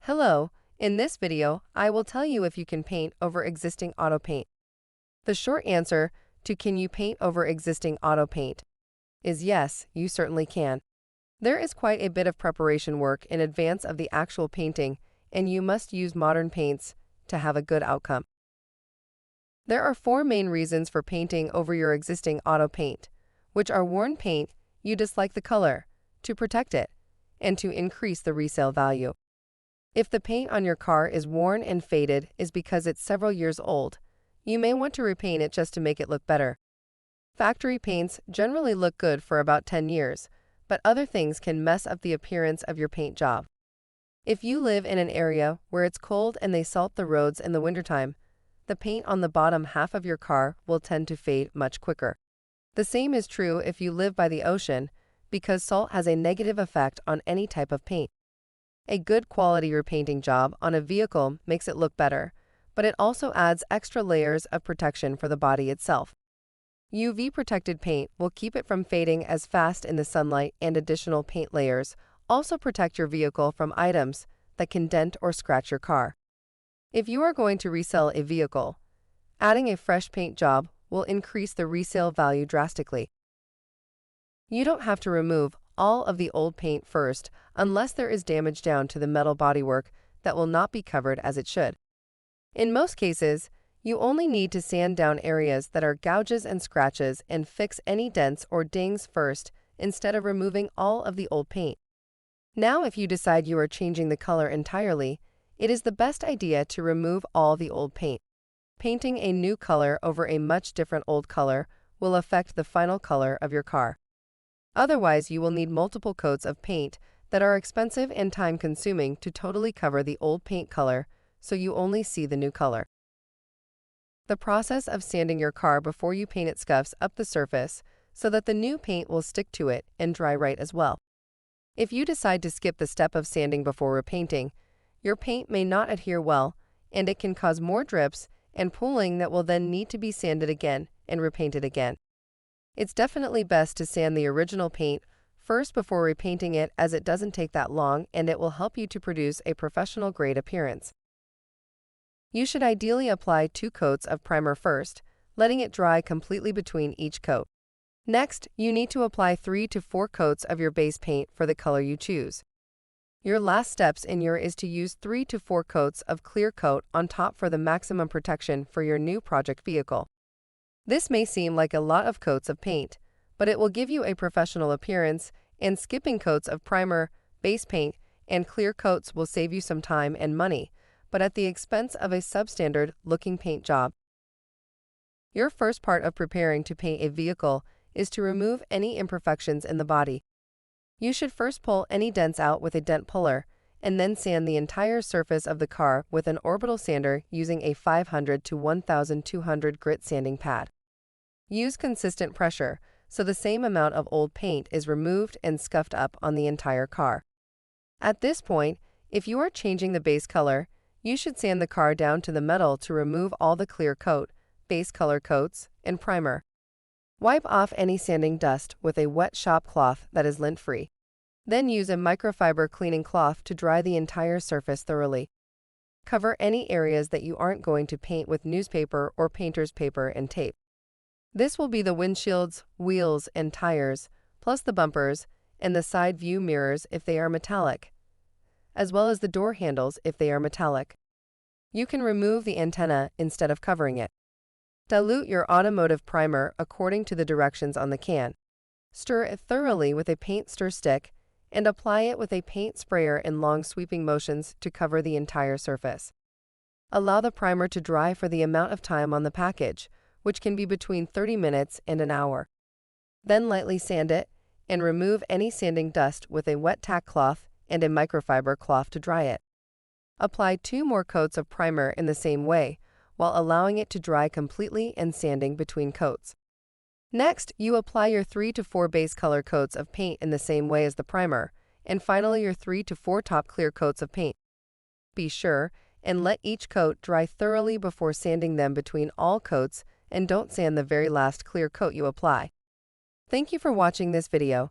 Hello, in this video, I will tell you if you can paint over existing auto paint. The short answer to can you paint over existing auto paint is yes, you certainly can. There is quite a bit of preparation work in advance of the actual painting, and you must use modern paints to have a good outcome. There are four main reasons for painting over your existing auto paint, which are worn paint, you dislike the color, to protect it, and to increase the resale value. If the paint on your car is worn and faded is because it's several years old, you may want to repaint it just to make it look better. Factory paints generally look good for about 10 years, but other things can mess up the appearance of your paint job. If you live in an area where it's cold and they salt the roads in the wintertime, the paint on the bottom half of your car will tend to fade much quicker. The same is true if you live by the ocean, because salt has a negative effect on any type of paint. A good quality repainting job on a vehicle makes it look better, but it also adds extra layers of protection for the body itself. UV-protected paint will keep it from fading as fast in the sunlight, and additional paint layers also protect your vehicle from items that can dent or scratch your car. If you are going to resell a vehicle, adding a fresh paint job will increase the resale value drastically. You don't have to remove all of the old paint first unless there is damage down to the metal bodywork that will not be covered as it should. In most cases, you only need to sand down areas that are gouges and scratches and fix any dents or dings first instead of removing all of the old paint. Now, if you decide you are changing the color entirely, it is the best idea to remove all the old paint. Painting a new color over a much different old color will affect the final color of your car. Otherwise, you will need multiple coats of paint that are expensive and time-consuming to totally cover the old paint color, so you only see the new color. The process of sanding your car before you paint it scuffs up the surface so that the new paint will stick to it and dry right as well. If you decide to skip the step of sanding before repainting, your paint may not adhere well, and it can cause more drips and pooling that will then need to be sanded again and repainted again. It's definitely best to sand the original paint first before repainting it, as it doesn't take that long and it will help you to produce a professional grade appearance. You should ideally apply 2 coats of primer first, letting it dry completely between each coat. Next, you need to apply 3 to 4 coats of your base paint for the color you choose. Your last steps is to use 3 to 4 coats of clear coat on top for the maximum protection for your new project vehicle. This may seem like a lot of coats of paint, but it will give you a professional appearance, and skipping coats of primer, base paint, and clear coats will save you some time and money, but at the expense of a substandard looking paint job. Your first part of preparing to paint a vehicle is to remove any imperfections in the body. You should first pull any dents out with a dent puller, and then sand the entire surface of the car with an orbital sander using a 500 to 1200 grit sanding pad. Use consistent pressure so the same amount of old paint is removed and scuffed up on the entire car. At this point, if you are changing the base color, you should sand the car down to the metal to remove all the clear coat, base color coats, and primer. Wipe off any sanding dust with a wet shop cloth that is lint-free. Then use a microfiber cleaning cloth to dry the entire surface thoroughly. Cover any areas that you aren't going to paint with newspaper or painter's paper and tape. This will be the windshields, wheels, and tires, plus the bumpers and the side view mirrors if they are metallic, as well as the door handles if they are metallic. You can remove the antenna instead of covering it. Dilute your automotive primer according to the directions on the can. Stir it thoroughly with a paint stir stick and apply it with a paint sprayer in long sweeping motions to cover the entire surface. Allow the primer to dry for the amount of time on the package, which can be between 30 minutes and an hour. Then lightly sand it and remove any sanding dust with a wet tack cloth and a microfiber cloth to dry it. Apply 2 more coats of primer in the same way, while allowing it to dry completely and sanding between coats. Next, you apply your 3 to 4 base color coats of paint in the same way as the primer, and finally your 3 to 4 top clear coats of paint. Be sure and let each coat dry thoroughly before sanding them between all coats, and don't sand the very last clear coat you apply. Thank you for watching this video.